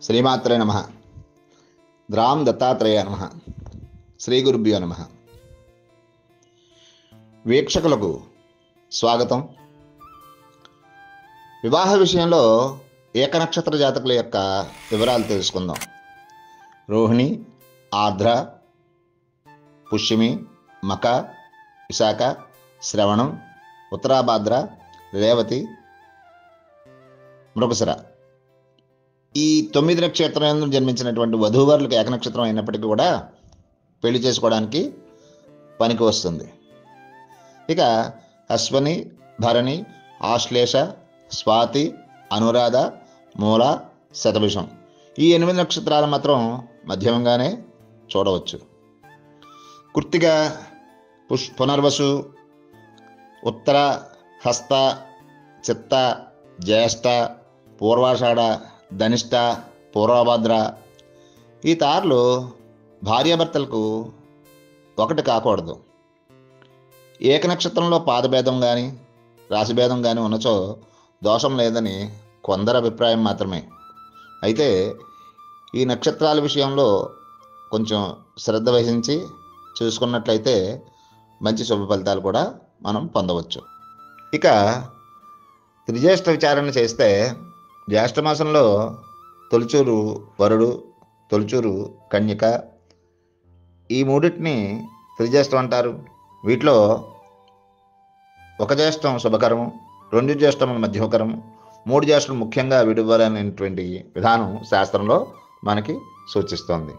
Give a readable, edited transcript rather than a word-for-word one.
శ్రీమాత్రే నమ. ద్రాం దత్తాత్రేయ నమ. శ్రీ గురుభ్యో నమ. వీక్షకులకు స్వాగతం. వివాహ విషయంలో ఏకనక్షత్ర జాతకుల యొక్క వివరాలు తెలుసుకుందాం. రోహిణి, ఆర్ద్ర, పుష్యమి, మక, విశాఖ, శ్రవణం, ఉత్తరాభాద్ర, రేవతి, మృగశిర ఈ 9 నక్షత్రాలను జన్మించినటువంటి వధూవరులకు ఏకనక్షత్రం అయినప్పటికీ కూడా పెళ్లి చేసుకోవడానికి పనికి వస్తుంది. ఇక అశ్వని, భరణి, ఆశ్లేష, స్వాతి, అనురాధ, మూల, శతభిషం ఈ 8 నక్షత్రాలు మాత్రం మధ్యమంగానే చూడవచ్చు. కృత్తిక, పునర్వసు, ఉత్తర, హస్త, చిత్త, జ్యేష్ఠ, పూర్వాషాఢ, ధనిష్ట, పూర్వభద్ర ఈ తారలు భార్యాభర్తలకు ఒకటి కాకూడదు. ఏకనక్షత్రంలో పాదభేదం కానీ రాశిభేదం కానీ ఉన్నచో దోషం లేదని కొందరు అభిప్రాయం మాత్రమే. అయితే ఈ నక్షత్రాల విషయంలో కొంచెం శ్రద్ధ వహించి చూసుకున్నట్లయితే మంచి శుభ ఫలితాలు కూడా మనం పొందవచ్చు. ఇక త్రిజ్యేష్ఠ విచారణ చేస్తే జ్యేష్ఠమాసంలో తొలిచూరు వరుడు, తొలిచూరు కన్యక ఈ మూడింటిని త్రిజ్యేష్ఠం అంటారు. వీటిలో ఒక జ్యేష్ఠం శుభకరము, 2 జ్యేష్ఠములు మధ్యమకరము, 3 జ్యేష్ఠులు ముఖ్యంగా విడివ్వాలనేటువంటి విధానం శాస్త్రంలో మనకి సూచిస్తోంది.